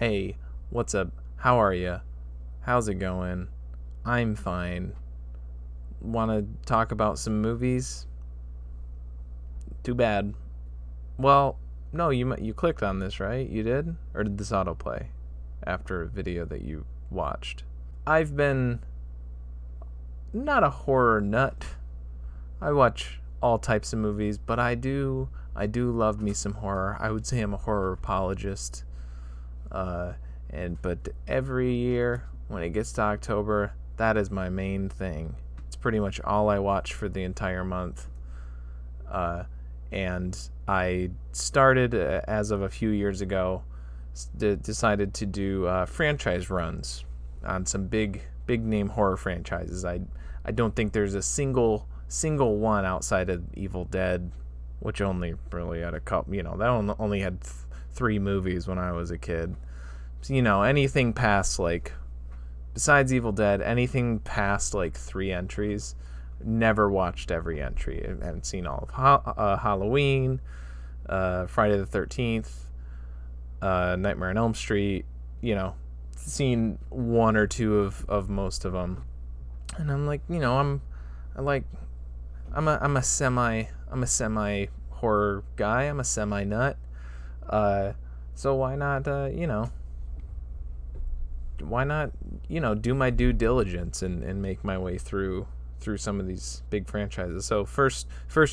Hey, what's up? How are you? How's it going? I'm fine. Want to talk about some movies? Too bad. Well, no, you clicked on this, right? You did? Or did this autoplay after a video that you watched? I've been not a horror nut. I watch all types of movies, but I do love me some horror. I would say I'm a horror apologist. But every year when it gets to October, that is my main thing. It's pretty much all I watch for the entire month. And I started, as of a few years ago, decided to do franchise runs on some big name horror franchises. I don't think there's a single one outside of Evil Dead, which only really had a couple. That only had 3 movies when I was a kid. So, anything past besides Evil Dead, anything past 3 entries. Never watched every entry. I haven't seen all of Halloween, Friday the 13th, Nightmare on Elm Street. Seen 1 or 2 of most of them, and I'm I'm a semi horror guy. I'm a semi nut. So why not do my due diligence and make my way through some of these big franchises. So first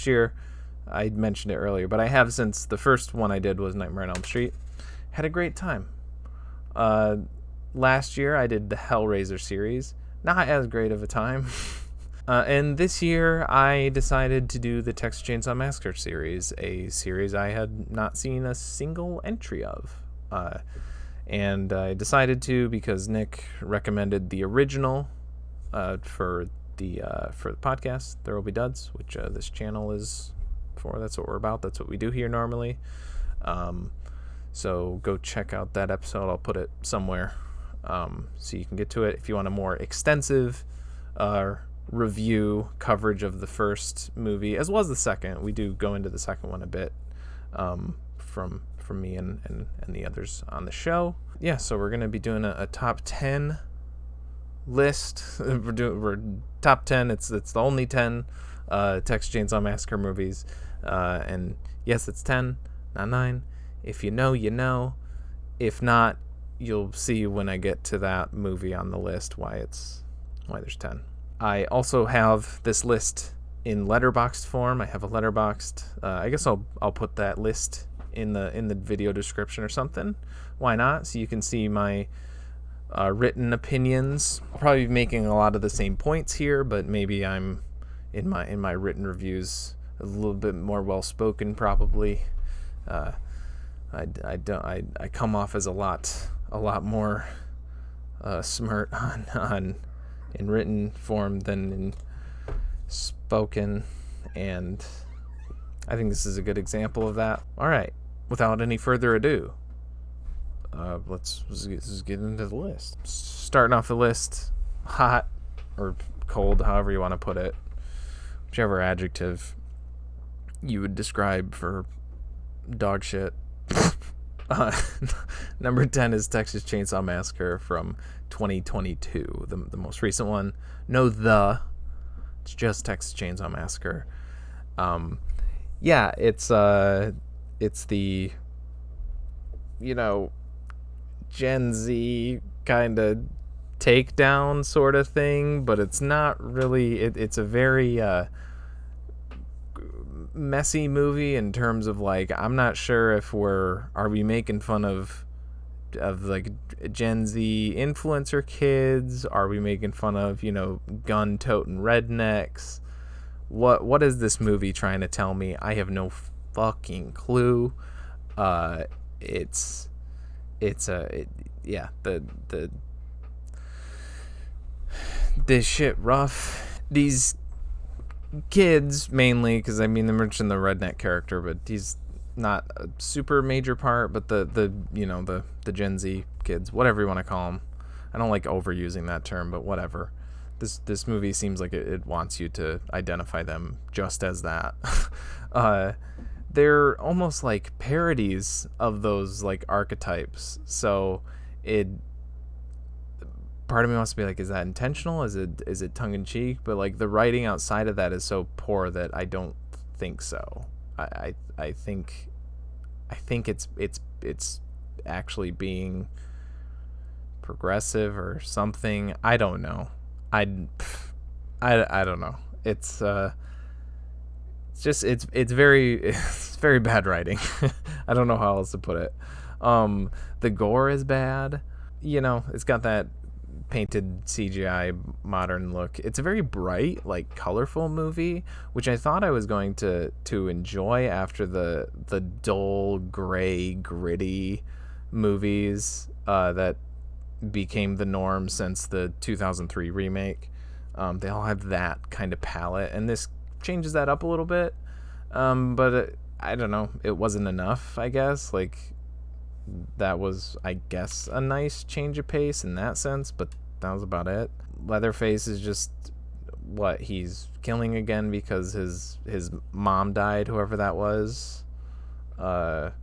year, I mentioned it earlier, but I have since the first one I did was Nightmare on Elm Street. Had a great time. Last year I did the Hellraiser series. Not as great of a time. And this year I decided to do the Texas Chainsaw Massacre series, a series I had not seen a single entry of. And I decided to because Nick recommended the original for the podcast, ThereWillBeDuds, which this channel is for. That's what we're about. That's what we do here normally. So go check out that episode. I'll put it somewhere so you can get to it. If you want a more extensive review coverage of the first movie, as well as the second, we do go into the second one a bit from me and the others on the show. Yeah, so we're going to be doing a top 10 list. We're top 10. It's the only 10 Texas Chainsaw Massacre movies. And yes, it's 10, not 9. If you know, you know. If not, you'll see when I get to that movie on the list why there's 10. I also have this list in letterboxed form. I have a letterboxed. I guess I'll put that list in the video description or something. Why not? So you can see my written opinions. I'll probably be making a lot of the same points here, but maybe I'm in my written reviews a little bit more well spoken. Probably. I come off as a lot more smart on in written form than in spoken, and I think this is a good example of that. All right, without any further ado, let's get into the list. Starting off the list, hot or cold, however you want to put it, whichever adjective you would describe for dog shit. Number 10 is Texas Chainsaw Massacre from 2022, the most recent one. It's just Texas Chainsaw Massacre. Yeah, it's the Gen Z kind of takedown sort of thing, but it's not really. It's a very messy movie in terms of I'm not sure if are we making fun of Gen Z influencer kids? Are we making fun of gun-toting rednecks? What is this movie trying to tell me? I have no fucking clue. This shit rough. These kids mainly, because they mentioned the redneck character, but he's not a super major part. But the Gen Z kids, whatever you want to call them. I don't like overusing that term, but whatever. This movie seems like it wants you to identify them just as that. they're almost like parodies of those like archetypes. So it part of me wants to be like, is that intentional? Is it tongue in cheek? But like the writing outside of that is so poor that I don't think so. I think it's actually being progressive or something. I don't know. I don't know. It's just it's very bad writing. I don't know how else to put it. The gore is bad. It's got that painted CGI modern look. It's a very bright, like colorful movie, which I thought I was going to enjoy after the dull, gray, gritty movies that became the norm since the 2003 remake. They all have that kind of palette, and this changes that up a little bit. But I don't know. It wasn't enough, I guess. Like, that was, I guess, a nice change of pace in that sense, but that was about it. Leatherface is just he's killing again because his mom died, whoever that was. I'll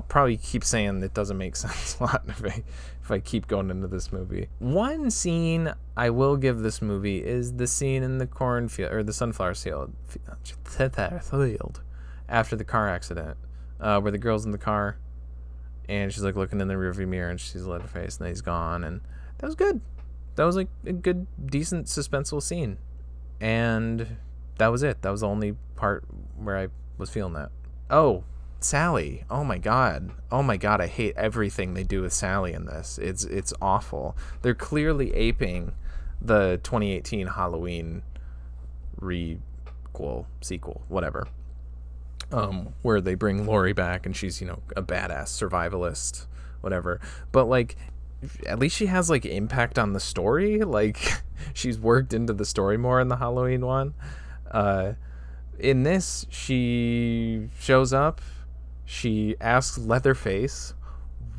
probably keep saying it doesn't make sense a lot if I keep going into this movie. One scene I will give this movie is the scene in the cornfield, or the sunflower field after the car accident, where the girl's in the car and she's like looking in the rearview mirror and she sees Leatherface and then he's gone, and that was good. That was like a good, decent, suspenseful scene, and that was it. That was the only part where I was feeling that. Oh, Sally. Oh my god, I hate everything they do with Sally in this. It's awful. They're clearly aping the 2018 Halloween sequel, whatever. Where they bring Laurie back and she's, a badass survivalist, whatever. But like, at least she has like impact on the story. Like, she's worked into the story more in the Halloween one. In this, she shows up, she asks Leatherface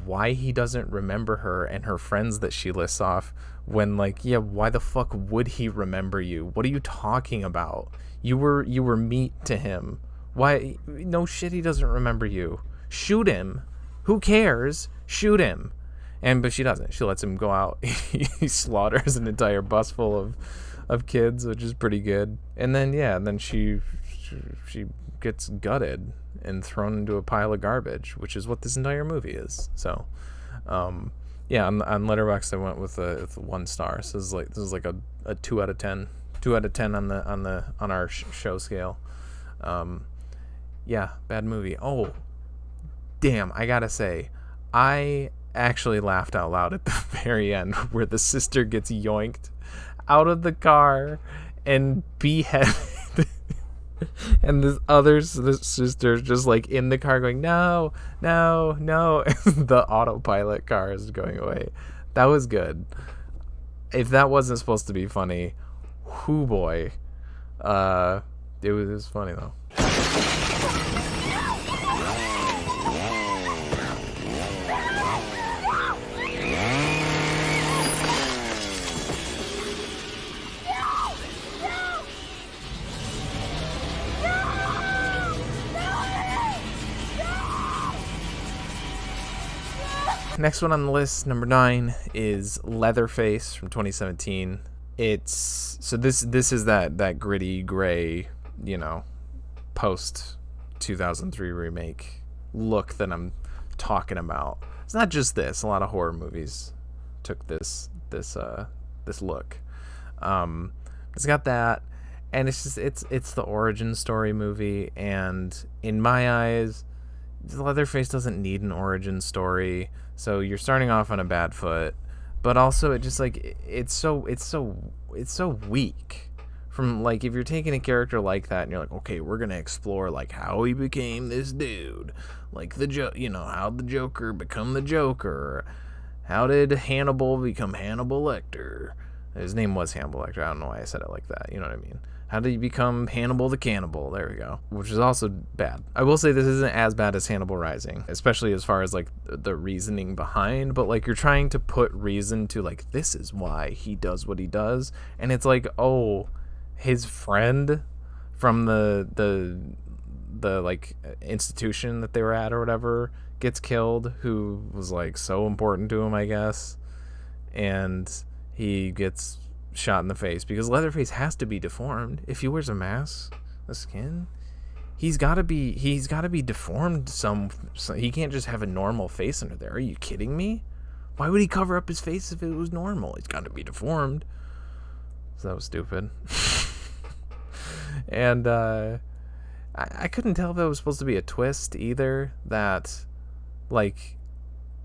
why he doesn't remember her and her friends that she lists off, when like, yeah, why the fuck would he remember you? What are you talking about? You were meat to him. Why? No shit, he doesn't remember you. Shoot him. Who cares? Shoot him. But she doesn't. She lets him go out. He slaughters an entire bus full of kids, which is pretty good. And then she gets gutted and thrown into a pile of garbage, which is what this entire movie is. So, on Letterboxd I went with a 1 star. So this is like a 2 out of 10. 2 out of 10 on our show scale. Bad movie. Oh, damn, I gotta say, I actually laughed out loud at the very end where the sister gets yoinked out of the car and beheaded. And this other sister just like in the car going, no, no, no. The autopilot car is going away. That was good. If that wasn't supposed to be funny, whoo boy. It was funny though. Next one on the list, number 9, is Leatherface from 2017. This is that gritty gray, post 2003 remake look that I'm talking about. It's not just this. A lot of horror movies took this look. It's got that, and it's the origin story movie, and in my eyes, Leatherface doesn't need an origin story. So you're starting off on a bad foot, but also it just like it's so weak. From like, if you're taking a character like that and you're like, okay, we're gonna explore like how he became this dude, like how'd the Joker become the Joker, how did Hannibal become Hannibal Lecter? His name was Hannibal Lecter. I don't know why I said it like that. You know what I mean? How did he become Hannibal the Cannibal? There we go. Which is also bad. I will say this isn't as bad as Hannibal Rising, especially as far as like the reasoning behind, but like you're trying to put reason to like, this is why he does what he does. And it's like, oh, his friend from the like institution that they were at or whatever gets killed, who was like so important to him, I guess, and he gets shot in the face because Leatherface has to be deformed. If he wears a mask, the skin, he's got to be deformed. He can't just have a normal face under there. Are you kidding me? Why would he cover up his face if it was normal? He's got to be deformed. So that was stupid. And I couldn't tell if that was supposed to be a twist either, that like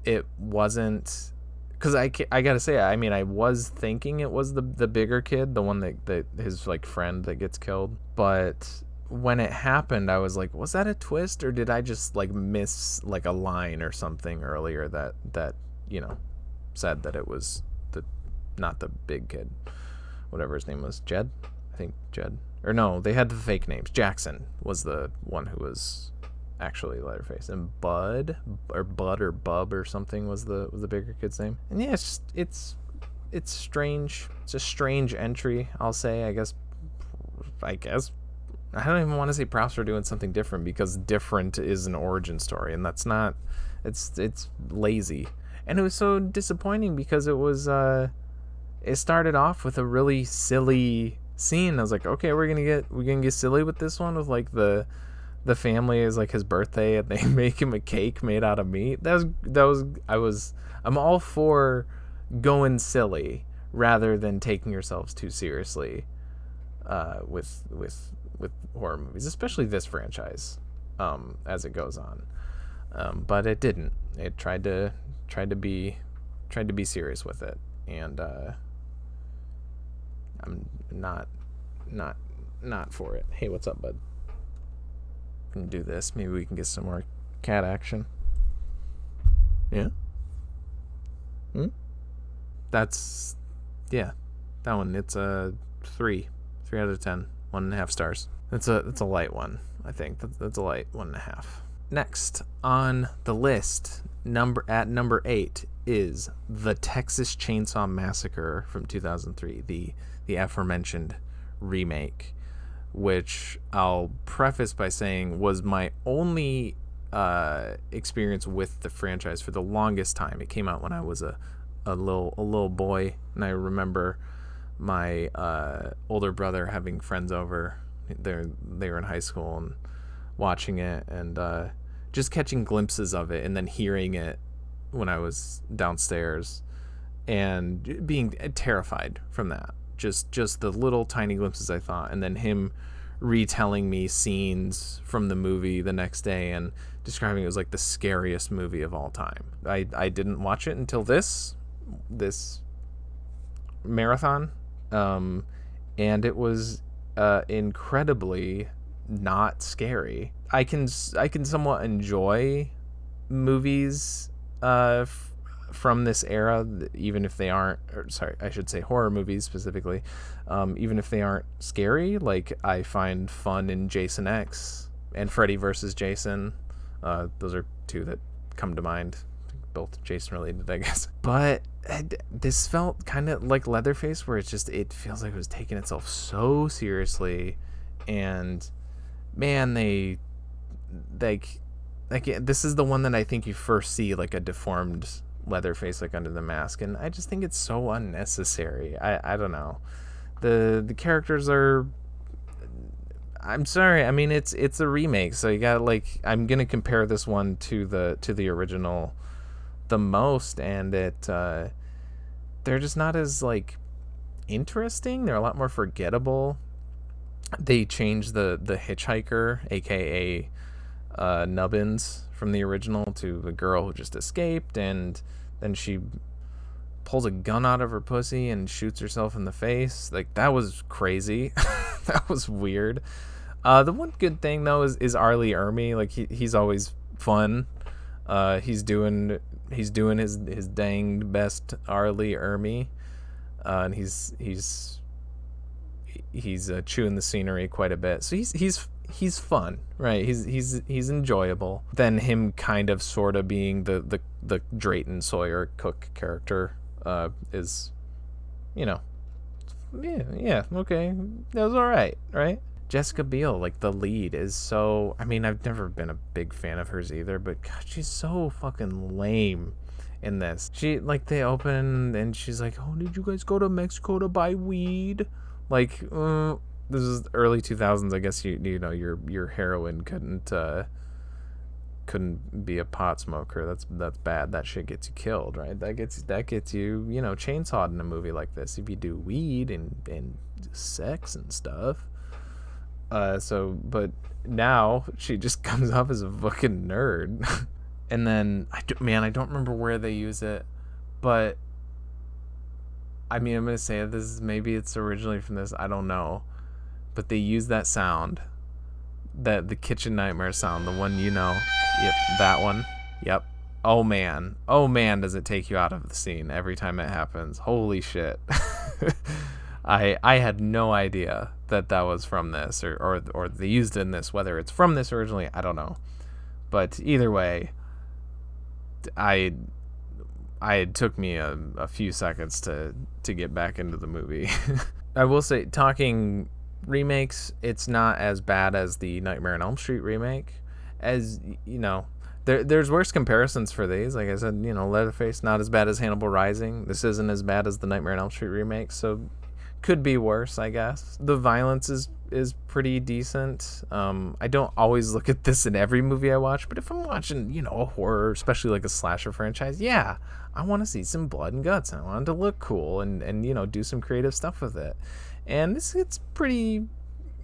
it wasn't, because I gotta say, I mean, I was thinking it was the bigger kid, the one that his like friend that gets killed, but when it happened I was like, was that a twist, or did I just like miss like a line or something earlier that you know said that it was not the big kid, whatever his name was, Jed, I think Jed, or no, they had the fake names. Jackson was the one who was actually Leatherface, and Bud or Bub or something was the bigger kid's name. And yeah, it's strange. It's a strange entry, I'll say. I guess I don't even want to say props for doing something different, because different is an origin story, and that's not. It's lazy, and it was so disappointing because it was it started off with a really silly scene. I was like, okay, we're gonna get silly with this one, with like the family is like his birthday and they make him a cake made out of meat. I'm all for going silly rather than taking yourselves too seriously with horror movies, especially this franchise, as it goes on. But it didn't. It tried to be serious with it, and I'm not for it. Hey, what's up, bud? Can do this. Maybe we can get some more cat action. Yeah. That's, yeah, that one. It's a 3 out of 10, 1.5 stars. That's a light one. I think that's a light 1.5. Next on the list, number 8 is the Texas Chainsaw Massacre from 2003, the aforementioned remake, which I'll preface by saying was my only experience with the franchise for the longest time. It came out when I was a little boy, and I remember my older brother having friends over. They were in high school and watching it, and just catching glimpses of it, and then hearing it when I was downstairs, and being terrified from that. Just the little tiny glimpses I thought, and then him retelling me scenes from the movie the next day and describing it as like the scariest movie of all time. I didn't watch it until this marathon, and it was incredibly not scary. I can somewhat enjoy movies from this era, even if they aren't, or sorry, I should say horror movies specifically, even if they aren't scary. Like, I find fun in Jason X and Freddy vs. Jason. Those are two that come to mind, both Jason related, I guess. But this felt kind of like Leatherface, where it feels like it was taking itself so seriously, and man, they this is the one that I think you first see like a deformed Leatherface like under the mask, and I just think it's so unnecessary. I don't know. The characters are, I'm sorry, I mean it's a remake, so you got, like, I'm gonna compare this one to the original the most, and they're just not as like interesting. They're a lot more forgettable. They changed the hitchhiker, aka Nubbins, from the original to the girl who just escaped, and then she pulls a gun out of her pussy and shoots herself in the face. Like, that was crazy. That was weird. The one good thing though is Arlie Ermy. Like, he's always fun. He's doing his dang best Arlie Ermy, and he's chewing the scenery quite a bit. So he's fun, right? He's enjoyable. Then him kind of sort of being the Drayton Sawyer Cook character is, yeah, okay, that was all right. Jessica Biel, like the lead, is so. I mean, I've never been a big fan of hers either, but God, she's so fucking lame in this. She like they open and she's like, "Oh, did you guys go to Mexico to buy weed?" Like, this is early 2000s. I guess you know your heroin couldn't be a pot smoker. That's bad. That shit gets you killed, right? That gets you chainsawed in a movie like this if you do weed and sex and stuff. But now she just comes off as a fucking nerd. And then I don't remember where they use it, but I mean, I'm gonna say this. Maybe it's originally from this. I don't know, but they use that sound, the kitchen nightmare sound, the one Yep, that one. Yep. Oh man, does it take you out of the scene every time it happens? Holy shit. I had no idea that was from this or they used it in this. Whether it's from this originally, I don't know. But either way, it took me a few seconds to get back into the movie. I will say, talking remakes, it's not as bad as the Nightmare on Elm Street remake. As you know, there's worse comparisons for these. Like I said, Leatherface not as bad as Hannibal Rising. This isn't as bad as the Nightmare on Elm Street remake, so could be worse, I guess. The violence is pretty decent. I don't always look at this in every movie I watch, but if I'm watching, a horror, especially like a slasher franchise, yeah, I want to see some blood and guts. I want it to look cool and do some creative stuff with it. And it's pretty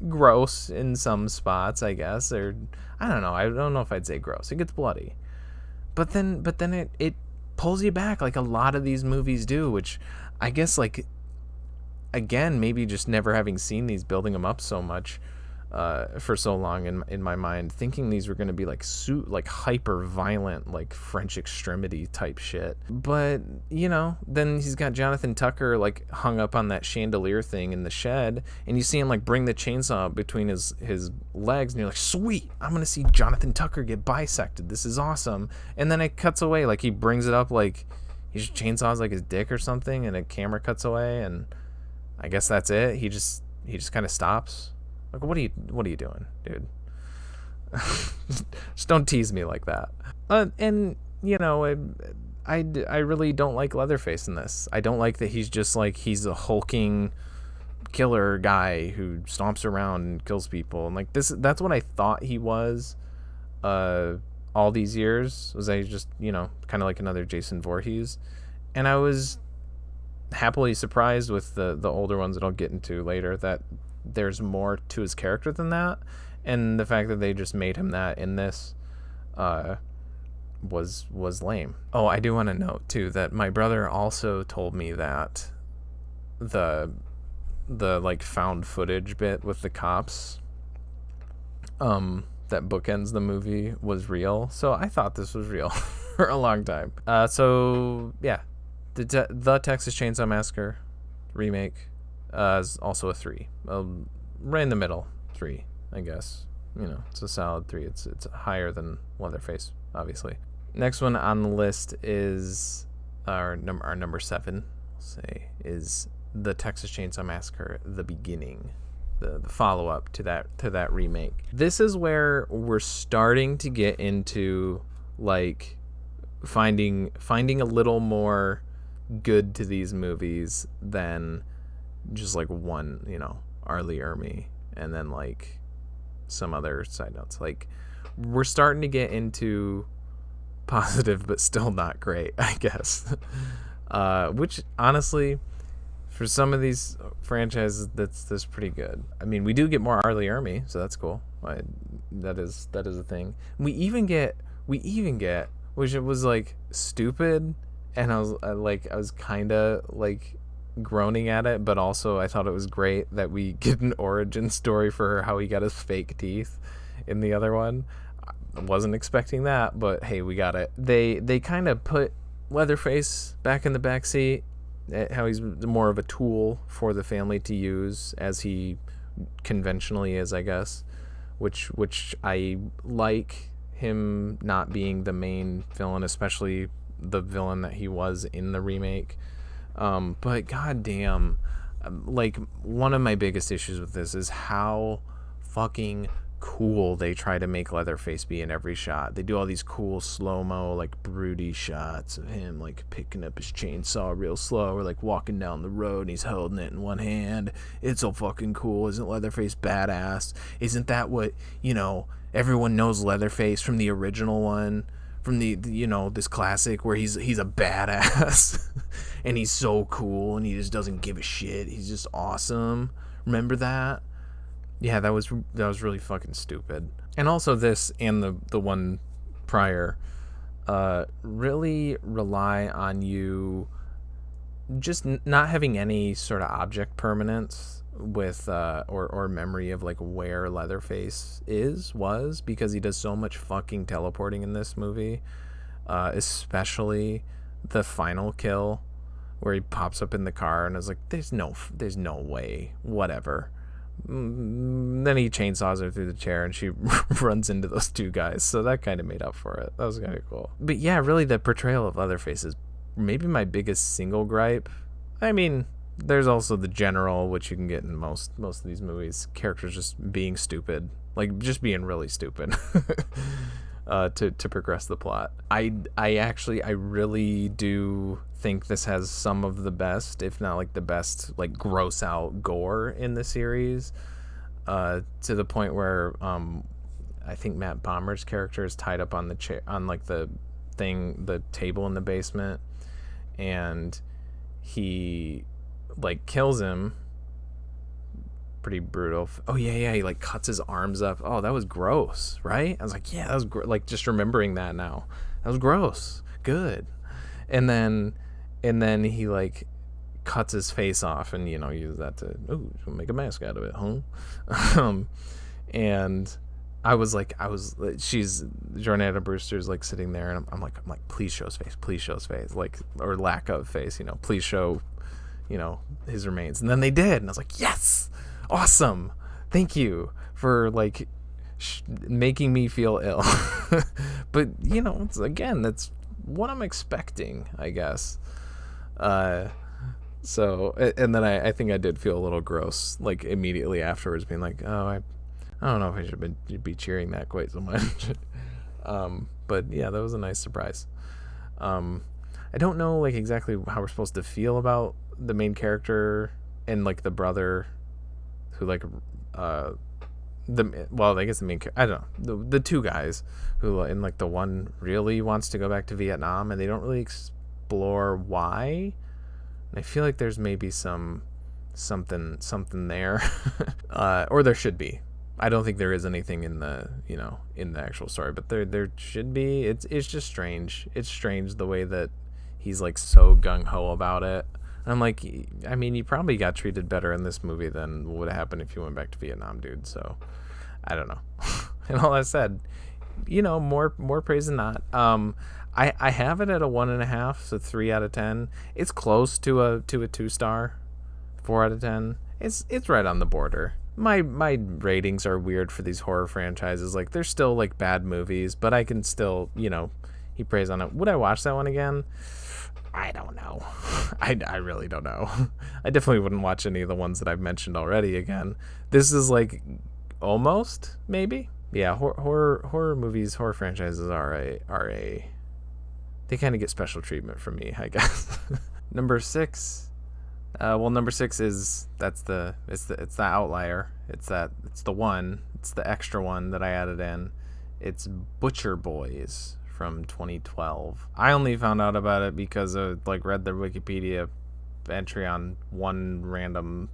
gross in some spots, I guess, or I don't know if I'd say gross. It gets bloody, but then it pulls you back like a lot of these movies do, which I guess, like, again, maybe just never having seen these, building them up so much for so long in my mind, thinking these were going to be like hyper violent, like French Extremity type shit. But then he's got Jonathan Tucker like hung up on that chandelier thing in the shed, and you see him like bring the chainsaw between his legs, and you're like, sweet, I'm gonna see Jonathan Tucker get bisected. This is awesome. And then it cuts away, like he brings it up like he just chainsaws like his dick or something, and a camera cuts away, and I guess that's it. He just kind of stops. Like, what are you doing, dude? Just don't tease me like that. And I really don't like Leatherface in this. I don't like that he's just like, he's a hulking killer guy who stomps around and kills people. And like that's what I thought he was all these years, was I just, kind of like another Jason Voorhees. And I was happily surprised with the older ones that I'll get into later that there's more to his character than that, and the fact that they just made him that in this was lame. Oh, I do want to note too that my brother also told me that the like found footage bit with the cops that bookends the movie was real, so I thought this was real for a long time. So yeah, the Texas Chainsaw Massacre remake is also a 3, right in the middle 3, I guess. It's a solid 3. It's higher than Leatherface, obviously. Next one on the list is our number 7. Say is the Texas Chainsaw Massacre: The Beginning, the follow up to that remake. This is where we're starting to get into like finding a little more good to these movies than just like one, Arlie Ermy and then like some other side notes. Like, we're starting to get into positive but still not great, I guess. Which honestly, for some of these franchises, that's pretty good. I mean, we do get more Arlie Ermy, so that's cool. That is a thing. We even get, which it was like stupid, and I was kind of like groaning at it, but also I thought it was great that we get an origin story for how he got his fake teeth in the other one. I wasn't expecting that, but hey, we got it. They kind of put Leatherface back in the backseat, how he's more of a tool for the family to use, as he conventionally is, I guess, which I like, him not being the main villain, especially the villain that he was in the remake. But goddamn, like, one of my biggest issues with this is how fucking cool they try to make Leatherface be in every shot. They do all these cool slow-mo, like, broody shots of him, like, picking up his chainsaw real slow, or, like, walking down the road and he's holding it in one hand. It's so fucking cool. Isn't Leatherface badass? Isn't that what, you know, everyone knows Leatherface from the original one, from the you know, this classic where he's a badass and he's so cool and he just doesn't give a shit. He's just awesome. Remember that? Yeah, that was really fucking stupid. And also this and the one prior really rely on you just not having any sort of object permanence with or memory of like where Leatherface was, because he does so much fucking teleporting in this movie, especially the final kill where he pops up in the car and is like, there's no way, whatever. Then he chainsaws her through the chair and she runs into those two guys, so that kind of made up for it. That was kind of cool. But yeah, really the portrayal of Leatherface is maybe my biggest single gripe. I mean, there's also the general, which you can get in most of these movies, characters just being stupid, like just being really stupid to progress the plot. I really do think this has some of the best, if not like the best, like gross out gore in the series, to the point where I think Matt Bomer's character is tied up on the chair, on like the table in the basement, and he like kills him. Pretty brutal. Oh yeah, he like cuts his arms up. Oh, that was gross, right? I was like, yeah, that was like just remembering that now. That was gross. Good. And then he like cuts his face off and, you know, use that to make a mask out of it, huh? And she's Jordana Brewster's like sitting there, and I'm like, please show his face, like, or lack of face, you know, please show, you know, his remains. And then they did, and I was like, yes, awesome, thank you for like making me feel ill. But you know, that's what I'm expecting, I guess. So, and then I think I did feel a little gross, like immediately afterwards, being like, oh, I don't know if I should be cheering that quite so much. But yeah, that was a nice surprise. I don't know like exactly how we're supposed to feel about the main character and like the brother who like I guess the main character, I don't know, the two guys who, and like the one really wants to go back to Vietnam and they don't really explore why. And I feel like there's maybe something there, or there should be. I don't think there is anything in the actual story, but there should be. It's just strange. It's strange the way that he's like so gung-ho about it. I'm like, I mean, you probably got treated better in this movie than would have happened if you went back to Vietnam, dude. So I don't know. And all that said, you know, more praise than not. I have it at a 1.5, so 3 out of 10. It's close to a 2-star, 4 out of 10. It's right on the border. My ratings are weird for these horror franchises. Like, they're still like bad movies, but I can still, you know, heap praise on it. Would I watch that one again? I don't know. I really don't know. I definitely wouldn't watch any of the ones that I've mentioned already again. This is like almost, maybe. Yeah, horror movies, horror franchises are a they kind of get special treatment from me, I guess. Number 6. Number 6 is it's the outlier. It's the extra one that I added in. It's Butcher Boys from 2012. I only found out about it because I like read the Wikipedia entry on one random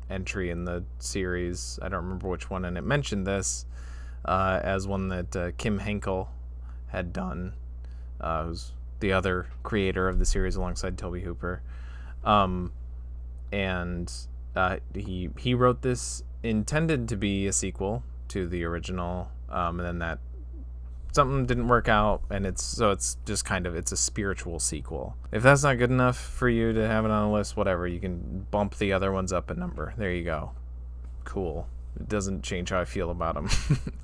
entry in the series. I don't remember which one, and it mentioned this as one that Kim Henkel had done, who's the other creator of the series alongside Toby Hooper. And he wrote this intended to be a sequel to the original, and then that something didn't work out, and it's just kind of, it's a spiritual sequel. If that's not good enough for you to have it on a list, whatever, you can bump the other ones up a number. There you go. Cool. It doesn't change how I feel about them.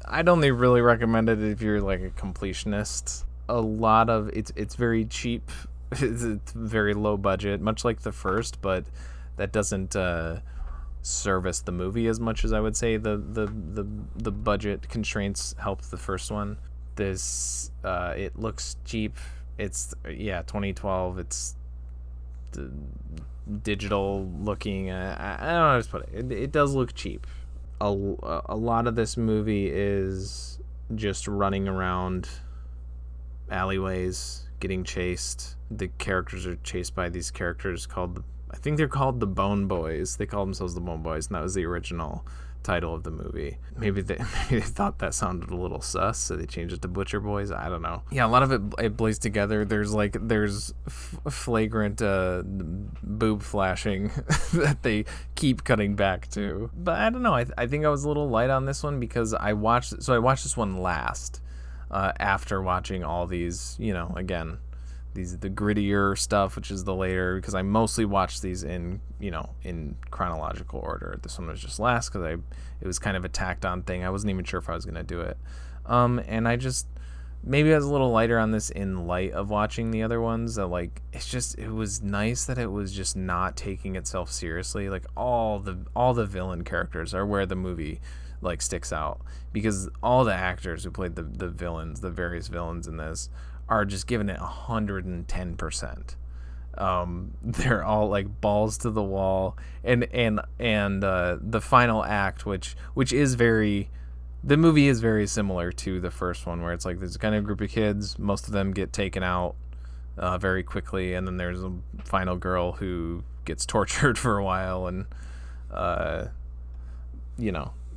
I'd only really recommend it if you're like a completionist. A lot of it's very cheap. It's very low budget, much like the first, but that doesn't service the movie as much as I would say the budget constraints helped the first one. This it looks cheap. It's 2012. It's digital looking. I don't know how to put it. It does look cheap. A lot of this movie is just running around alleyways, getting chased. The characters are chased by these characters I think they're called the Bone Boys. They call themselves the Bone Boys, and that was the original title of the movie. Maybe they thought that sounded a little sus, so they changed it to Butcher Boys. I don't know. Yeah, a lot of it blazed together. There's flagrant boob flashing that they keep cutting back to. But I don't know. I think I was a little light on this one because I watched this one last after watching all these. Again, the grittier stuff, which is the later, because I mostly watched these in chronological order. This one was just last because it was kind of a tacked on thing. I wasn't even sure if I was gonna do it, and maybe I was a little lighter on this in light of watching the other ones. That it was nice that it was just not taking itself seriously. Like all the villain characters are where the movie sticks out, because all the actors who played the villains, the various villains in this, are just giving it 110%. They're all balls to the wall, and the final act, which is the movie is very similar to the first one, where it's there's kind of a group of kids, most of them get taken out very quickly, and then there's a final girl who gets tortured for a while, and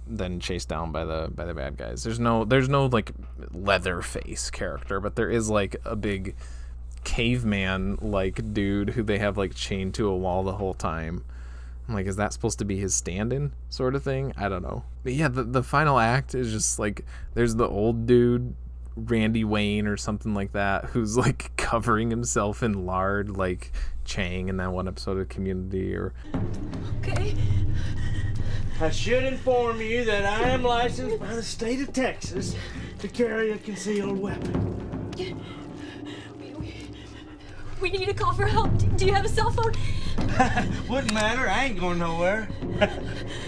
then chased down by the bad guys. There's no Leatherface character, but there is a big caveman dude who they have chained to a wall the whole time. I'm is that supposed to be his stand-in sort of thing? I don't know. But yeah, the final act is just there's the old dude, Randy Wayne or something like that, who's covering himself in lard like Chang in that one episode of Community. Or okay, I should inform you that I am licensed by the state of Texas to carry a concealed weapon. We need to call for help. Do you have a cell phone? Wouldn't matter. I ain't going nowhere.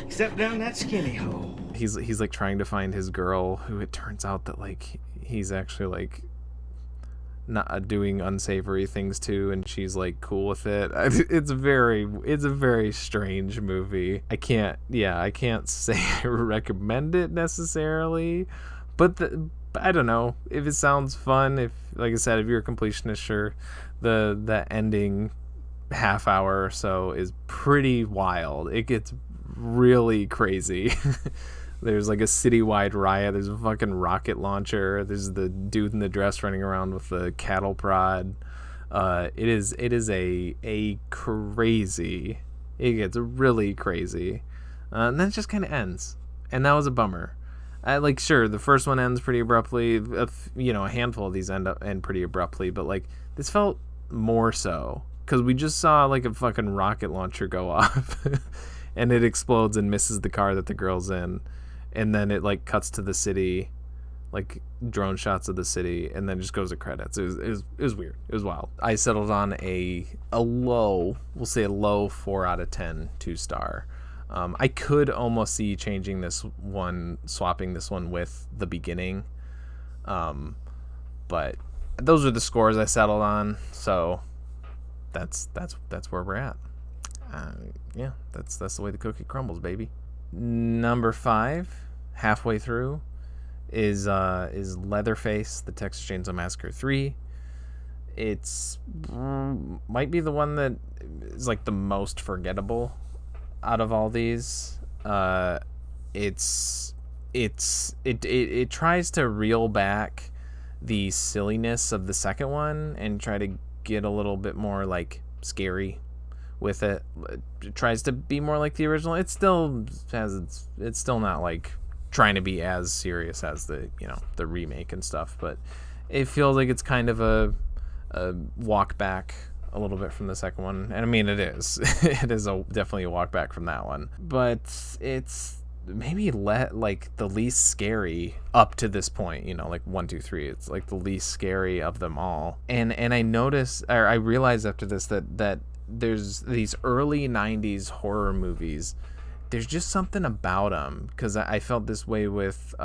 Except down that skinny hole. He's trying to find his girl, who it turns out that he's actually not doing unsavory things too, and she's cool with it. It's a very strange movie. I can't say I recommend it necessarily, but I don't know if it sounds fun. If, like I said, if you're a completionist, sure. The ending half hour or so is pretty wild. It gets really crazy. There's a citywide riot. There's a fucking rocket launcher. There's the dude in the dress running around with the cattle prod. It is a crazy. It gets really crazy, and then it just kind of ends, and that was a bummer. Sure, the first one ends pretty abruptly. A handful of these end pretty abruptly, but this felt more so because we just saw a fucking rocket launcher go off, and it explodes and misses the car that the girl's in. And then it cuts to the city, drone shots of the city, and then just goes to credits. It was weird. It was wild. I settled on a low, we'll say a low 4 out of 10, 2-star. I could almost see swapping this one with the beginning. But those are the scores I settled on. So that's where we're at. Yeah, that's the way the cookie crumbles, baby. Number 5, halfway through, is Leatherface, the Texas Chainsaw Massacre 3. It's might be the one that is the most forgettable out of all these. It tries to reel back the silliness of the second one and try to get a little bit more scary with it. It tries to be more like the original. It still has it's still not trying to be as serious as the remake and stuff, but it feels like it's kind of a walk back a little bit from the second one. And I mean, it is it is definitely a walk back from that one, but it's maybe the least scary up to this point. 1, 2, 3, it's the least scary of them all. And I realized after this that there's these early 90s horror movies there's just something about him, because I felt this way with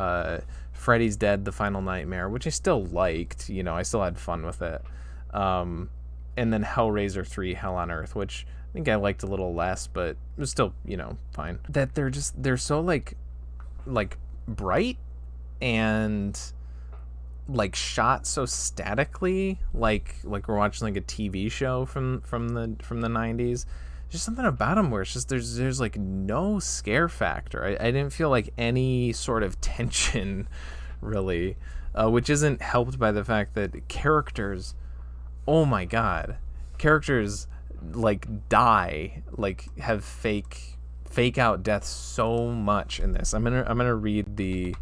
Freddy's Dead, The Final Nightmare, which I still liked. I still had fun with it. And then Hellraiser 3, Hell on Earth, which I think I liked a little less, but it was still, fine. That they're so like bright and like shot so statically, like we're watching like a TV show from the 90s. Just something about them where it's just there's like no scare factor. I didn't feel like any sort of tension really, which isn't helped by the fact that characters, oh my god, characters like die, like have fake out deaths so much in this. I'm gonna read the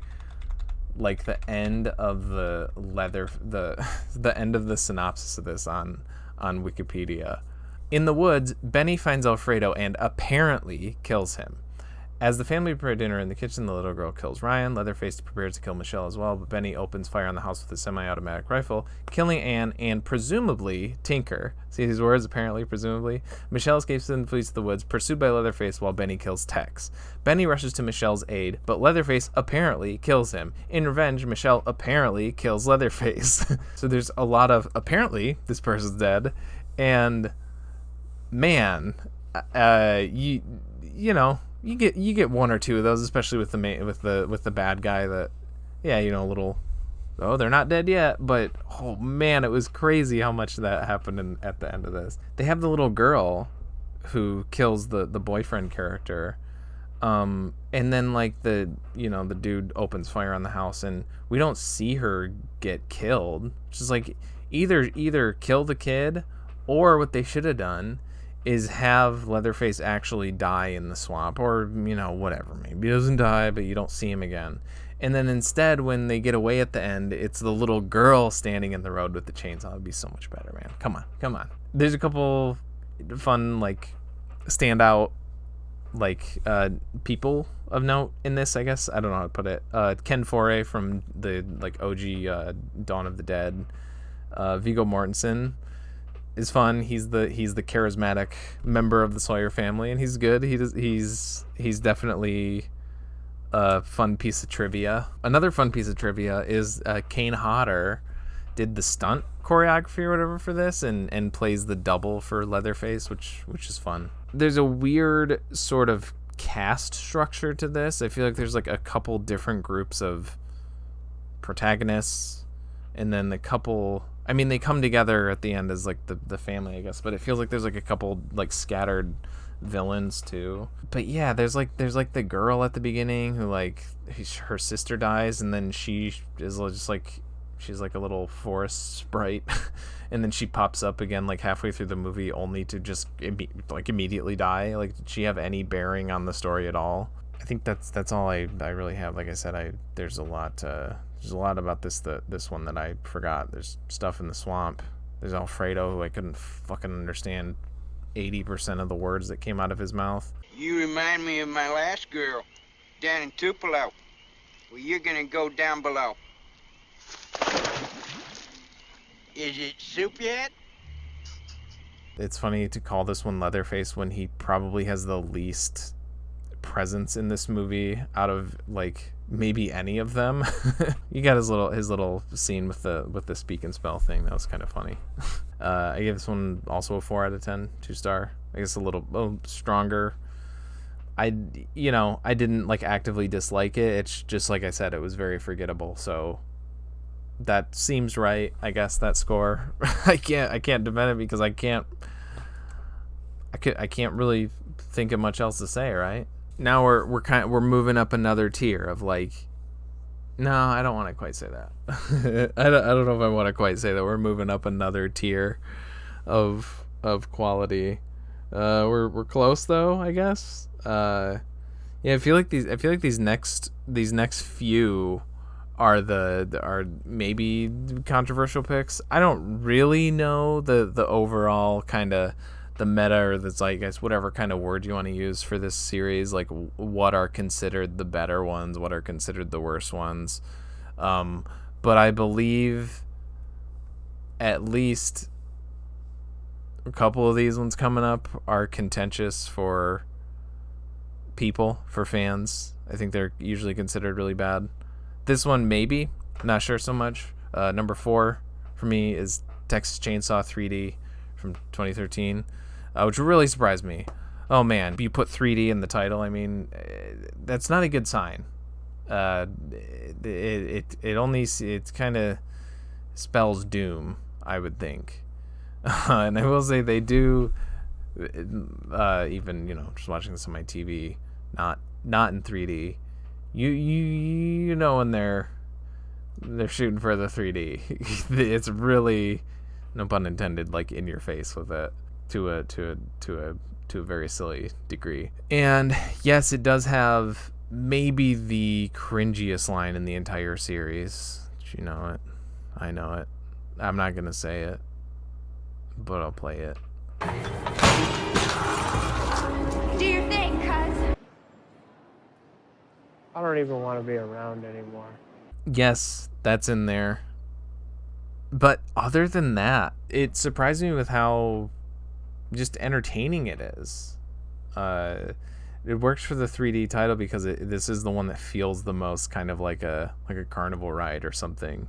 end of the the end of the synopsis of this on Wikipedia. In the woods, Benny finds Alfredo and apparently kills him. As the family prepare dinner in the kitchen, the little girl kills Ryan. Leatherface prepares to kill Michelle as well, but Benny opens fire on the house with a semi-automatic rifle, killing Anne and presumably Tinker. See these words, apparently, presumably? Michelle escapes and flees to the woods, pursued by Leatherface while Benny kills Tex. Benny rushes to Michelle's aid, but Leatherface apparently kills him. In revenge, Michelle apparently kills Leatherface. So there's a lot of apparently this person's dead, and man, you get one or two of those, especially with the bad guy that, a little, oh, they're not dead yet, but oh man, it was crazy how much that happened at the end of this. They have the little girl who kills the boyfriend character, and then like the dude opens fire on the house and we don't see her get killed. It's just like either kill the kid, or what they should have done is have Leatherface actually die in the swamp, or whatever, maybe he doesn't die but you don't see him again, and then instead when they get away at the end, it's the little girl standing in the road with the chainsaw. It'd be so much better, man. Come on. There's a couple fun like standout like people of note in this, I guess. I don't know how to put it. Ken Foree from the like OG Dawn of the Dead. Viggo Mortensen is fun. He's the charismatic member of the Sawyer family, and he's good. He's definitely a fun piece of trivia. Another fun piece of trivia is Kane Hodder did the stunt choreography or whatever for this, and plays the double for Leatherface, which is fun. There's a weird sort of cast structure to this. I feel like there's like a couple different groups of protagonists, and then the couple, I mean, they come together at the end as like the family, I guess, but it feels like there's like a couple like scattered villains too. But yeah, there's like the girl at the beginning who like her sister dies, and then she is just like, she's like a little forest sprite and then she pops up again like halfway through the movie only to just immediately die. Like, did she have any bearing on the story at all? I think that's all I really have. Like I said, there's a lot about this one that I forgot. There's stuff in the swamp. There's Alfredo, who I couldn't fucking understand 80% of the words that came out of his mouth. You remind me of my last girl, down in Tupelo. Well, you're gonna go down below. Is it soup yet? It's funny to call this one Leatherface when he probably has the least presence in this movie out of like maybe any of them. You got his little scene with the speak and spell thing. That was kind of funny. I gave this one also a 4 out of 10, 2-star. I guess a little stronger. I didn't like actively dislike it. It's just like I said, it was very forgettable. So that seems right, I guess, that score. I can't defend it because I can't really think of much else to say, right? Now we're moving up another tier of like, no, I don't want to quite say that. I don't know if I want to quite say that. We're moving up another tier of quality. We're close though, I guess. Yeah, I feel like these next few are maybe controversial picks. I don't really know the overall kind of the meta or the zeitgeist, whatever kind of word you want to use for this series, like what are considered the better ones, what are considered the worst ones. But I believe at least a couple of these ones coming up are contentious for people for fans. I think they're usually considered really bad. This one, maybe. Not sure so much. Number 4 for me is Texas Chainsaw 3D from 2013, which really surprised me. Oh man, you put 3D in the title. I mean, that's not a good sign. It kind of spells doom, I would think. And I will say they do. Even just watching this on my TV, not in 3D. You know when they're shooting for the 3D. It's really, no pun intended, like in your face with it to a very silly degree. And yes, it does have maybe the cringiest line in the entire series. You know it. I know it. I'm not gonna say it, but I'll play it. Do your thing, cuz. I don't even want to be around anymore. Yes, that's in there. But other than that, it surprised me with how just entertaining it is. It works for the 3D title because this is the one that feels the most kind of like a carnival ride or something.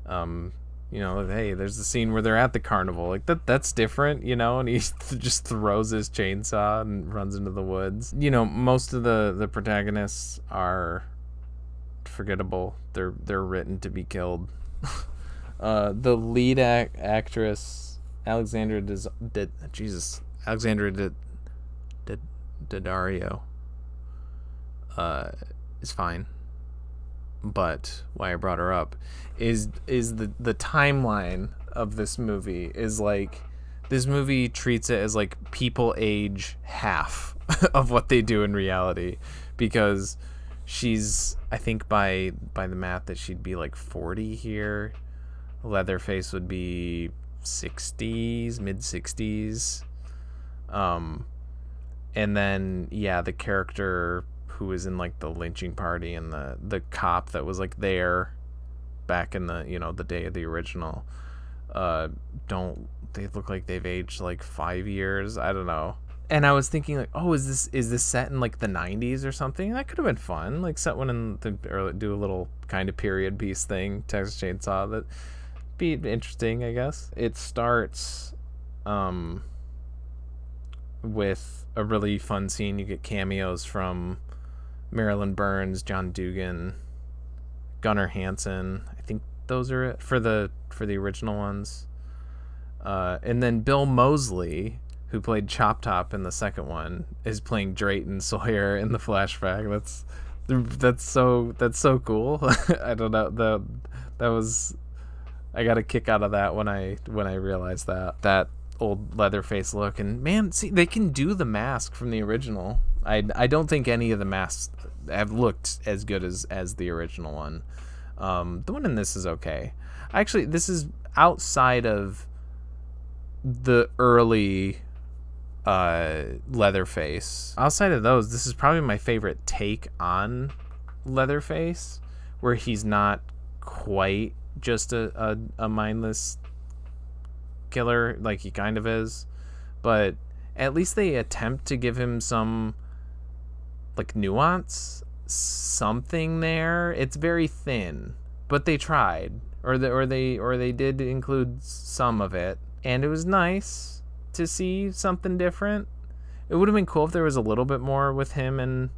Hey, there's the scene where they're at the carnival, like that's different, and he just throws his chainsaw and runs into the woods. Most of the protagonists are forgettable. They're written to be killed. The lead actress, Alexandra Daddario, is fine. But why I brought her up is the timeline of this movie is like, this movie treats it as like people age half of what they do in reality, because she's, I think by the math that she'd be like 40 here. Leatherface would be 60s, mid 60s. And then the character who was in like the lynching party and the cop that was like there back in the the day of the original, they look like they've aged like 5 years? I don't know. And I was thinking like, oh, is this set in like the 90s or something? That could have been fun, like set one in the early, do a little kind of period piece thing, Texas Chainsaw. That be interesting, I guess. It starts with a really fun scene. You get cameos from Marilyn Burns, John Dugan, Gunnar Hansen. I think those are it for the original ones. And then Bill Moseley, who played Chop Top in the second one, is playing Drayton Sawyer in the flashback. That's so cool. I don't know. I got a kick out of that when I realized that old Leatherface look. And man, see, they can do the mask from the original. I don't think any of the masks have looked as good as the original one. The one in this is okay. Actually, this is outside of the early Leatherface. Outside of those, this is probably my favorite take on Leatherface, where he's not quite just a mindless killer like he kind of is, but at least they attempt to give him some like nuance, something there. It's very thin, but they tried, or they did include some of it, and it was nice to see something different. It would have been cool if there was a little bit more with him and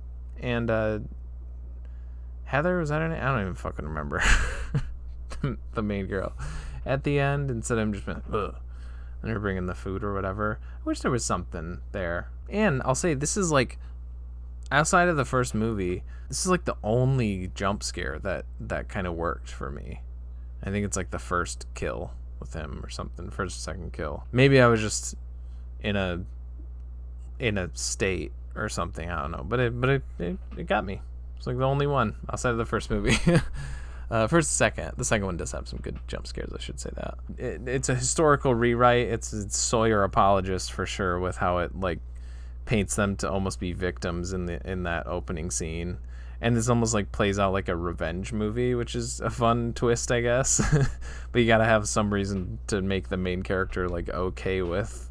Heather, was that her name? I don't even fucking remember. The main girl at the end, instead of him just being like, ugh, and her bringing the food or whatever. I wish there was something there. And I'll say, this is like, outside of the first movie, this is like the only jump scare that kind of worked for me. I think it's like the first kill with him or something, first or second kill. Maybe I was just in a state or something, I don't know, but it got me. It's like the only one outside of the first movie. First, second. The second one does have some good jump scares, I should say that. It's a historical rewrite. It's Sawyer apologist for sure, with how it like paints them to almost be victims in that opening scene. And this almost like plays out like a revenge movie, which is a fun twist, I guess. But you gotta have some reason to make the main character like okay with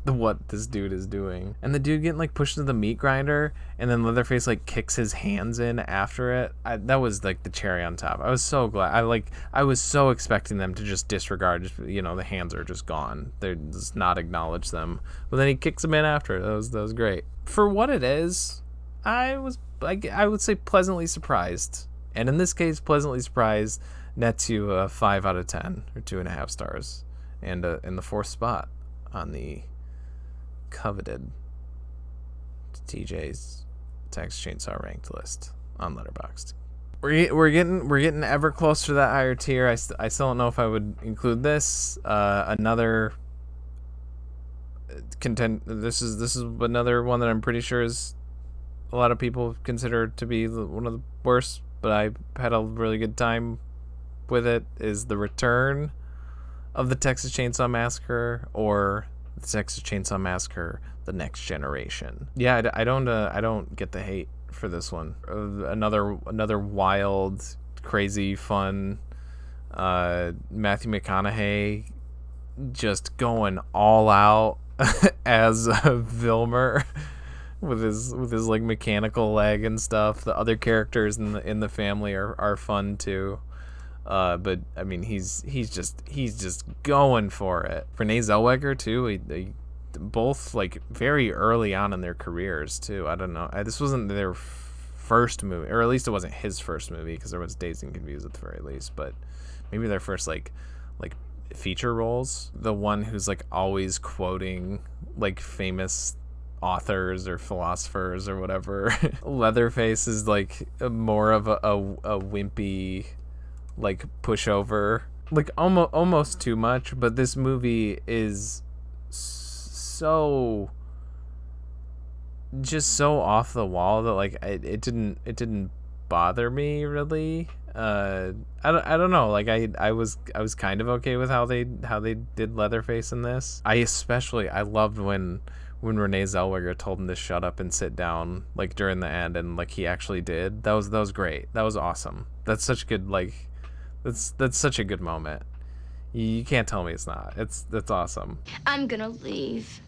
what this dude is doing. And the dude getting like pushed to the meat grinder, and then Leatherface like kicks his hands in after it. That was like the cherry on top. I was so glad. I was so expecting them to just disregard, the hands are just gone. They're just not acknowledge them. But then he kicks them in after. That was great. For what it is, I would say pleasantly surprised. And in this case, pleasantly surprised, net to a 5 out of 10 or 2.5 stars, and in the 4th spot on the coveted TJ's Texas Chainsaw ranked list on Letterboxd. We're getting ever closer to that higher tier. I still don't know if I would include this. Another This is another one that I'm pretty sure is a lot of people consider to be one of the worst, but I had a really good time with it. Is the return of the Texas Chainsaw Massacre, or the Texas Chainsaw Massacre: The Next Generation. Yeah, I don't get the hate for this one. Another wild, crazy, fun Matthew McConaughey just going all out as Vilmer with his like mechanical leg and stuff. The other characters in the family are fun too. But I mean, he's just going for it. Renee Zellweger too. They both like very early on in their careers too. I don't know. This wasn't their first movie, or at least it wasn't his first movie, because there was Dazed and Confused at the very least. But maybe their first like feature roles. The one who's like always quoting like famous authors or philosophers or whatever. Leatherface is like more of a wimpy like pushover, like almost too much. But this movie is so off the wall that like it didn't bother me really. I don't know, like I was kind of okay with how they did Leatherface in this. I loved when Renee Zellweger told him to shut up and sit down like during the end, and like he actually did. That was great. That was awesome. That's such good, like that's such a good moment. You can't tell me it's not. That's awesome. I'm gonna leave,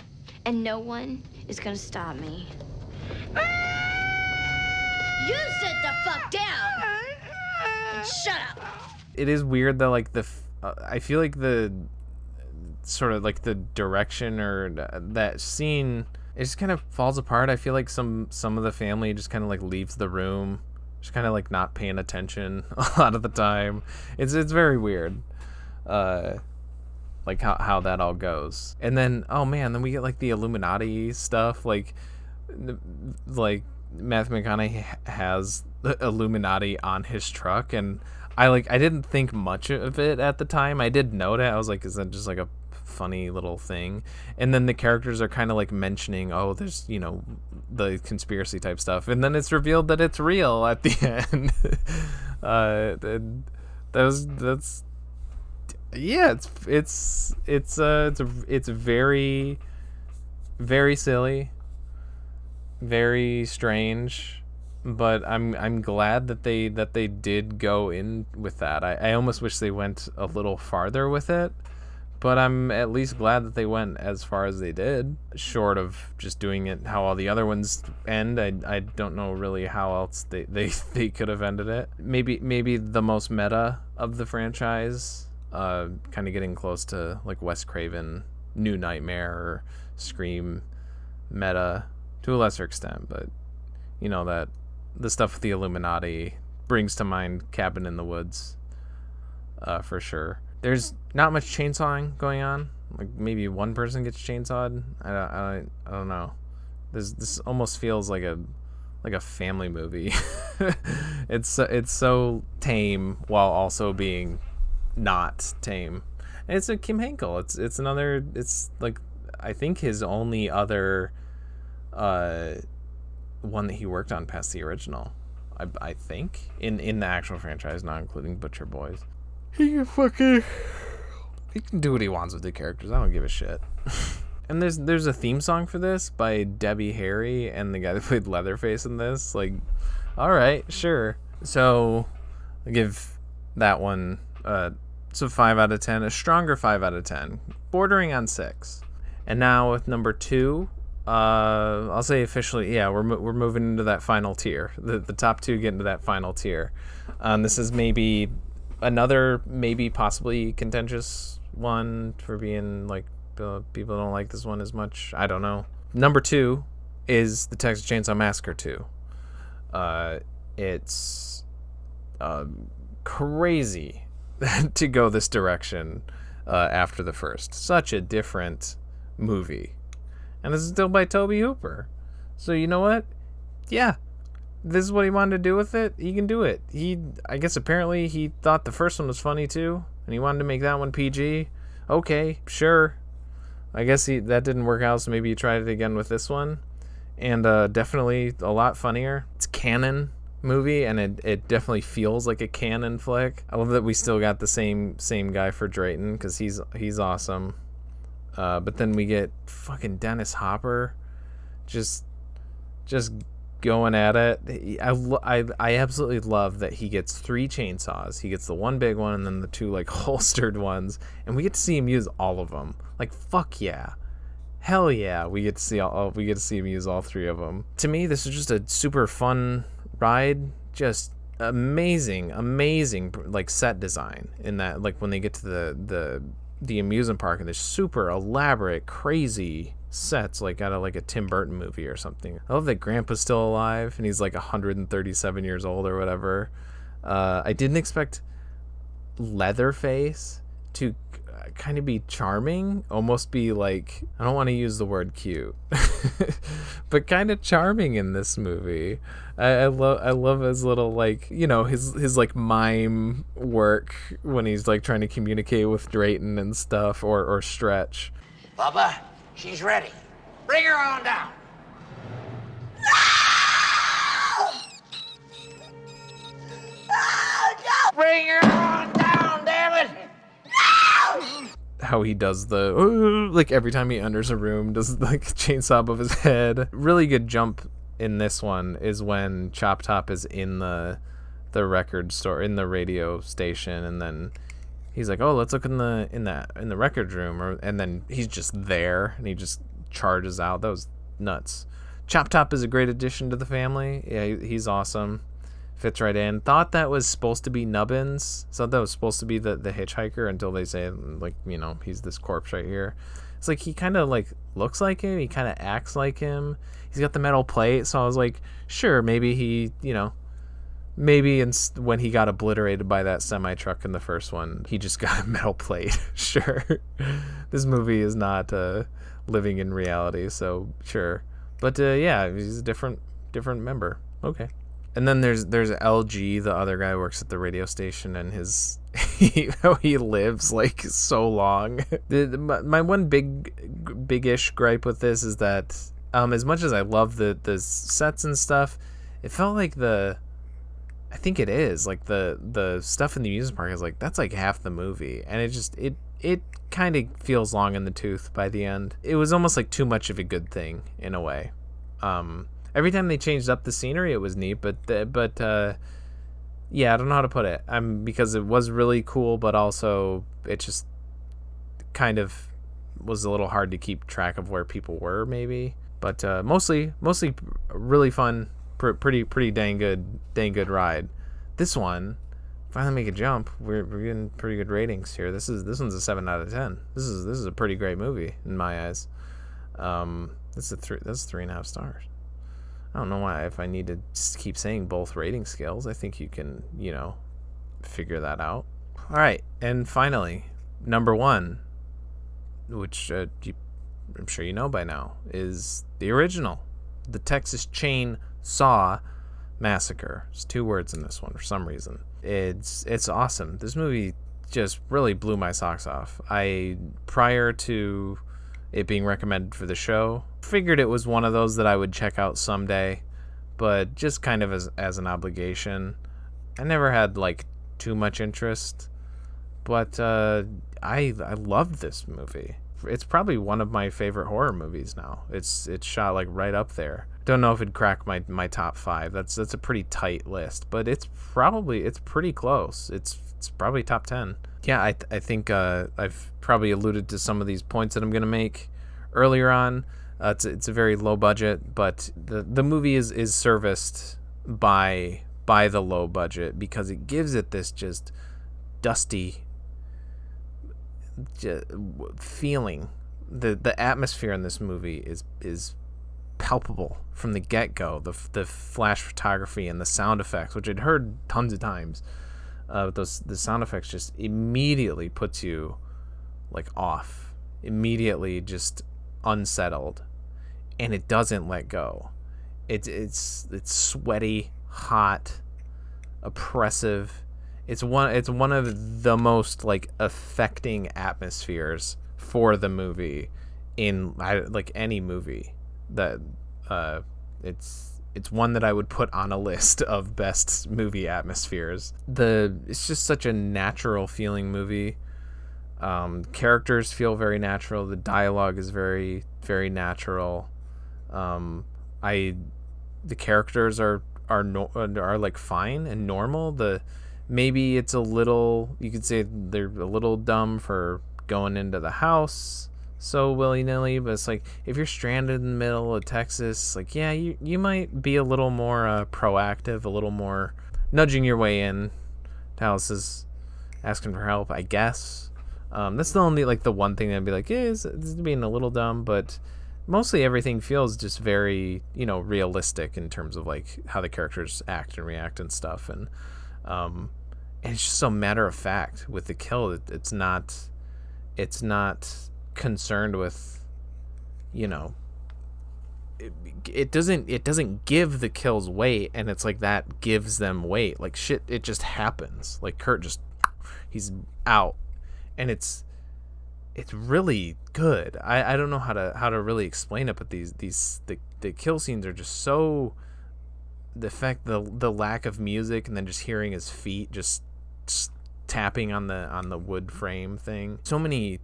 and no one is gonna stop me. You sit the fuck down and shut up. It is weird that like I feel like the sort of like the direction or that scene, it just kind of falls apart. I feel like some of the family just kind of like leaves the room, just kind of like not paying attention a lot of the time. It's very weird, like how that all goes. And then then we get like the Illuminati stuff, like Matthew McConaughey has the Illuminati on his truck, and I didn't think much of it at the time. I did note it. I was like, is that just like a funny little thing? And then the characters are kind of like mentioning, there's the conspiracy type stuff, and then it's revealed that it's real at the end. It's very, very silly, very strange, but I'm glad that they did go in with that. I almost wish they went a little farther with it, but I'm at least glad that they went as far as they did, short of just doing it how all the other ones end. I don't know really how else they could have ended it. Maybe the most meta of the franchise, kind of getting close to like Wes Craven, New Nightmare, or Scream meta to a lesser extent, but that the stuff with the Illuminati brings to mind Cabin in the Woods, for sure. There's not much chainsawing going on. Like maybe one person gets chainsawed. I don't know. This almost feels like a family movie. It's so tame while also being not tame. And it's a Kim Henkel. It's another. It's like I think his only other one that he worked on past the original. I think in the actual franchise, not including Butcher Boys. He can do what he wants with the characters. I don't give a shit. And there's a theme song for this by Debbie Harry and the guy that played Leatherface in this. Like, all right, sure. So I give that one it's a 5 out of 10, a stronger 5 out of 10, bordering on 6. And now with number 2, I'll say officially, yeah, we're moving into that final tier. The top 2 get into that final tier. This is maybe another, maybe possibly contentious one for being like, people don't like this one as much. I don't know. Number 2 is the Texas Chainsaw Massacre 2. It's crazy to go this direction after the first. Such a different movie. And this is still by Tobe Hooper. So you know what? Yeah. This is what he wanted to do with it. He can do it. I guess apparently he thought the first one was funny too, and he wanted to make that one PG. Okay, sure. I guess that didn't work out, so maybe he tried it again with this one. And definitely a lot funnier. It's canon movie, and it definitely feels like a canon flick. I love that we still got the same guy for Drayton, because he's awesome. But then we get fucking Dennis Hopper just going at it. I absolutely love that he gets 3 chainsaws. He gets the one big one and then the 2 like holstered ones, and we get to see him use all of them. Like, fuck yeah. Hell yeah, we get to see him use all 3 of them. To me, this is just a super fun ride. Just amazing like set design in that, like when they get to the amusement park and this super elaborate crazy sets like out of like a Tim Burton movie or something. I love that Grandpa's still alive and he's like 137 years old or whatever. I didn't expect Leatherface to kind of be charming, almost be like, I don't want to use the word cute, but kind of charming in this movie. I love his little, like, you know, his like mime work when he's like trying to communicate with Drayton and stuff, or Stretch. Bubba, she's ready. Bring her on down. No! Bring her on down, damn it! How he does the like every time he enters a room, does like chainsaw above his head. Really good jump in this one is when Chop Top is in the record store, in the radio station, and then he's like, oh, let's look in the record room, and then he's just there and he just charges out. That was nuts. Chop Top is a great addition to the family. Yeah, he's awesome. Fits right in. Thought that was supposed to be Nubbins. Thought that was supposed to be the hitchhiker until they say, like, you know, he's this corpse right here. It's like he kind of like looks like him. He kind of acts like him. He's got the metal plate. So I was like, sure, maybe he, you know, maybe when he got obliterated by that semi truck in the first one, he just got a metal plate. Sure. This movie is not living in reality, so sure. But yeah, he's a different member. Okay. And then there's LG, the other guy who works at the radio station, and he lives like so long. My one big-ish gripe with this is that as much as I love the sets and stuff, it felt like I think it is like the stuff in the amusement park is like, that's like half the movie, and it kind of feels long in the tooth by the end. It was almost like too much of a good thing in a way. Every time they changed up the scenery, it was neat, but yeah, I don't know how to put it. Because it was really cool, but also it just kind of was a little hard to keep track of where people were, maybe. But mostly really fun, pretty dang good ride. This one, finally make a jump. We're getting pretty good ratings here. This one's a 7 out of 10. This is a pretty great movie in my eyes. That's 3.5 stars. I don't know why, if I need to just keep saying both rating scales. I think you can, you know, figure that out. All right, and finally, number 1, which I'm sure you know by now, is the original, the Texas Chainsaw Massacre. There's 2 words in this one for some reason. It's awesome. This movie just really blew my socks off. Prior to it being recommended for the show, figured it was one of those that I would check out someday, but just kind of as an obligation. I never had like too much interest, but I loved this movie. It's probably one of my favorite horror movies now. It's shot like right up there. Don't know if it'd crack my top 5. That's a pretty tight list, but it's pretty close. It's probably top 10. Yeah, I think I've probably alluded to some of these points that I'm going to make earlier on. It's a very low budget, but the movie is serviced by the low budget because it gives it this just dusty feeling. The atmosphere in this movie is palpable from the get-go. The flash photography and the sound effects, which I'd heard tons of times, the sound effects just immediately puts you like off, immediately just unsettled, and it doesn't let go. It's sweaty, hot, oppressive. It's one of the most like affecting atmospheres for the movie in like any movie. That it's one that I would put on a list of best movie atmospheres. It's just such a natural feeling movie. Characters feel very natural. The dialogue is very, very natural. The characters are like fine and normal. Maybe it's a little, you could say they're a little dumb for going into the house so willy-nilly, but it's like if you're stranded in the middle of Texas, like yeah, you might be a little more proactive, a little more nudging your way in to houses, asking for help, I guess. That's the only like the one thing that'd be like, yeah, it's being a little dumb, but mostly everything feels just very, realistic in terms of like how the characters act and react and stuff, and it's just so matter of fact with the kill. It's not concerned with, it doesn't give the kills weight, and it's like that gives them weight. Like shit, it just happens. Like Kurt he's out, and it's really good. I don't know how to really explain it, but the kill scenes are just so, the lack of music, and then just hearing his feet just tapping on the wood frame thing. So many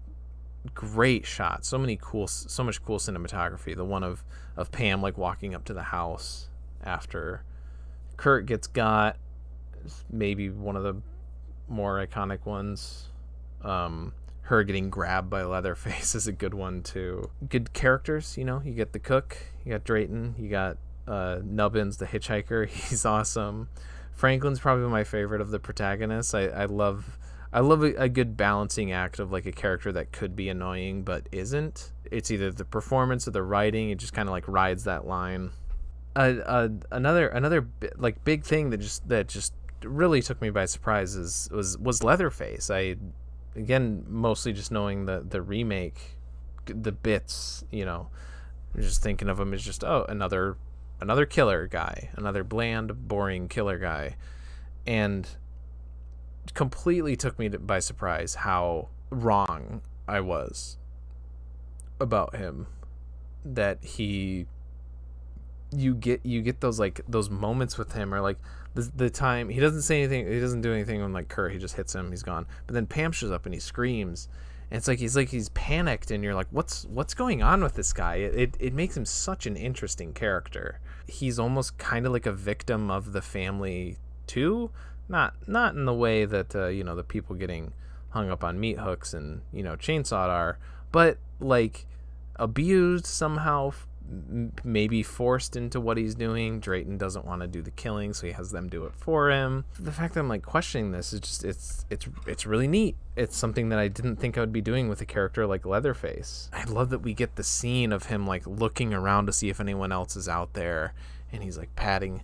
great shots, so much cool cinematography. The one of Pam like walking up to the house after Kurt gets got, maybe one of the more iconic ones. Her getting grabbed by Leatherface is a good one too. Good characters, you get the cook, you got Drayton, you got Nubbins the hitchhiker. He's awesome. Franklin's probably my favorite of the protagonists. I love a good balancing act of like a character that could be annoying but isn't. It's either the performance or the writing. It just kind of like rides that line. Another like big thing that just really took me by surprise was Leatherface. Again, mostly just knowing the remake, the bits, just thinking of him as just another killer guy, another bland, boring killer guy, and completely took me by surprise how wrong I was about him. That you get those moments with him, or like the time he doesn't say anything, he doesn't do anything when like Kurt, he just hits him, he's gone. But then Pam shows up and he screams, and it's like he's panicked, and you're like, what's going on with this guy? It makes him such an interesting character. He's almost kind of like a victim of the family too, not in the way that the people getting hung up on meat hooks and chainsawed are, but like abused somehow, maybe forced into what he's doing. Drayton doesn't want to do the killing, so he has them do it for him. The fact that I'm like questioning this is just it's really neat. It's something that I didn't think I would be doing with a character like Leatherface. I love that we get the scene of him like looking around to see if anyone else is out there, and he's like patting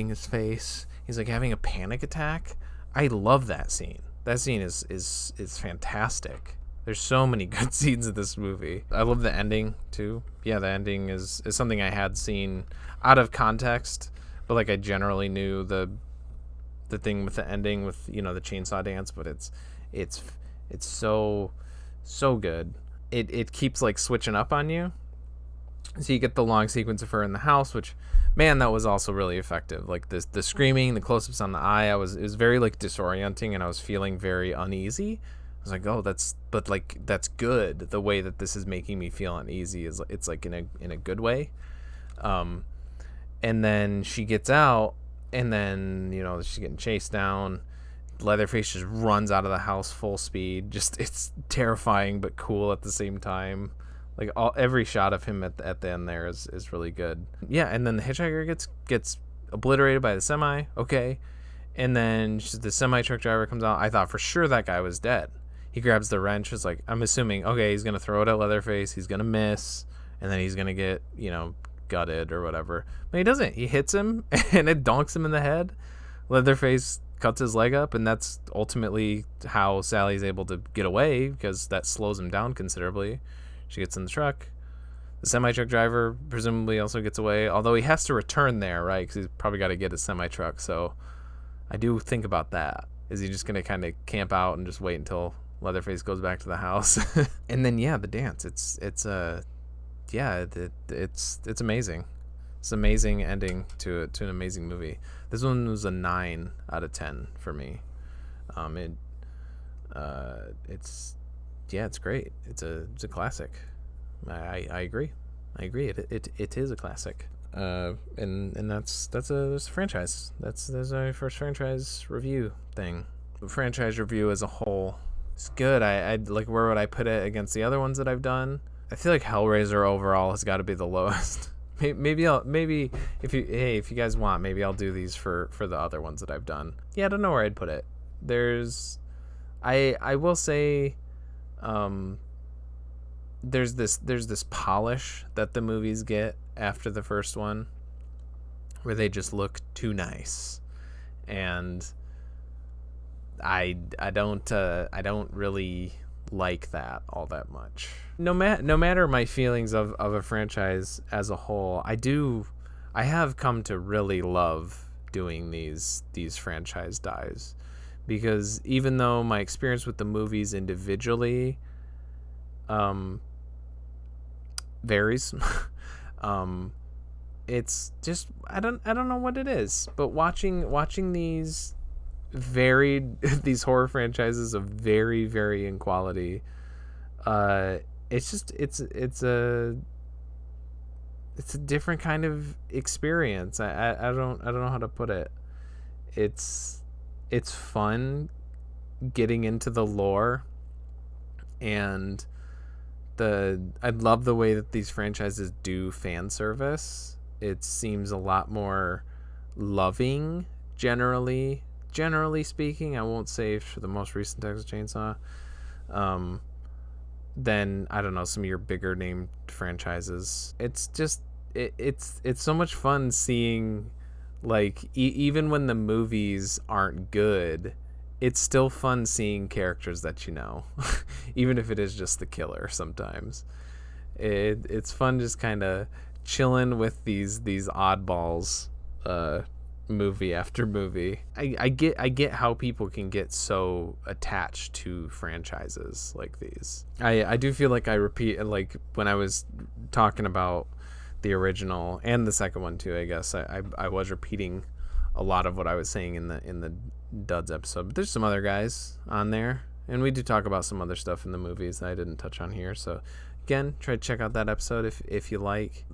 his face. He's like having a panic attack. I love that scene. That scene is fantastic. There's so many good scenes in this movie. I love the ending too. Yeah, the ending is something I had seen out of context, but like I generally knew the thing with the ending with the chainsaw dance, but it's so good. It keeps like switching up on you. So you get the long sequence of her in the house, which, man, that was also really effective. Like the screaming, the close-ups on the eye, it was very like disorienting, and I was feeling very uneasy. I was like, oh, that's good. The way that this is making me feel uneasy is it's like in a good way. And then she gets out, and then she's getting chased down. Leatherface just runs out of the house full speed. Just it's terrifying but cool at the same time. Like every shot of him at the end there is really good. Yeah, and then the hitchhiker gets obliterated by the semi. Okay, and then the semi truck driver comes out. I thought for sure that guy was dead. He grabs the wrench. It's like, I'm assuming, okay, he's gonna throw it at Leatherface. He's gonna miss, and then he's gonna get, gutted or whatever. But he doesn't. He hits him, and it donks him in the head. Leatherface cuts his leg up, and that's ultimately how Sally's able to get away, because that slows him down considerably. She gets in the truck. The semi-truck driver presumably also gets away, although he has to return there, right? Because he's probably got to get his semi-truck. So I do think about that. Is he just going to kind of camp out and just wait until Leatherface goes back to the house? And then, yeah, the dance. It's amazing. It's an amazing ending to an amazing movie. This one was a 9 out of 10 for me. It's great. It's a classic. I agree. It is a classic. And that's a franchise. That's our first franchise review thing. Franchise review as a whole, it's good. I'd like, where would I put it against the other ones that I've done? I feel like Hellraiser overall has got to be the lowest. Maybe if you guys want, maybe I'll do these for the other ones that I've done. Yeah, I don't know where I'd put it. I will say, there's this polish that the movies get after the first one, where they just look too nice, and I don't really like that all that much. No matter my feelings of a franchise as a whole, I have come to really love doing these franchise dives, because even though my experience with the movies individually varies, it's just I don't know what it is, but watching these these horror franchises of very varying quality, it's a different kind of experience. I don't know how to put it. It's fun getting into the lore, and I love the way that these franchises do fan service. It seems a lot more loving, generally speaking. I won't say for the most recent Texas Chainsaw, than, I don't know, some of your bigger name franchises. It's just it's so much fun seeing, like, even when the movies aren't good, it's still fun seeing characters that even if it is just the killer. Sometimes it's fun just kind of chilling with these oddballs, movie after movie. I get how people can get so attached to franchises like these. I do feel like I repeat, like when I was talking about the original and the second one too, I guess I was repeating a lot of what I was saying in the Duds episode. But there's some other guys on there, and we do talk about some other stuff in the movies that I didn't touch on here. So again, try to check out that episode if you like.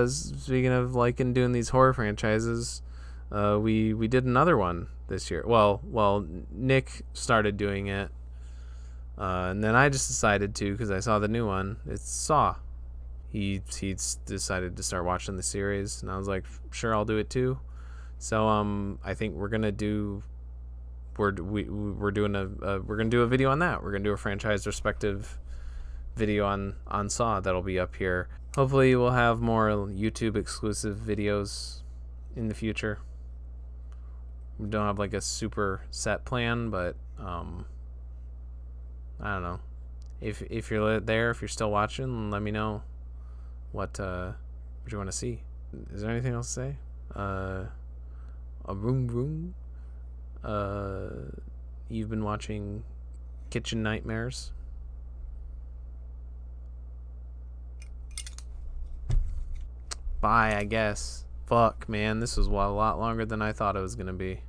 Speaking of liking doing these horror franchises, we did another one this year. Well, Nick started doing it, and then I just decided to, because I saw the new one. It's Saw. He decided to start watching the series, and I was like, sure, I'll do it too. So I think we're gonna do a video on that. We're gonna do a franchise respective video on Saw that'll be up here. Hopefully we'll have more YouTube exclusive videos in the future. We don't have like a super set plan, but I don't know. If you're there, if you're still watching, let me know what you want to see. Is there anything else to say? A room. You've been watching Kitchen Nightmares. Bye, I guess. Fuck, man, this was a lot longer than I thought it was gonna be.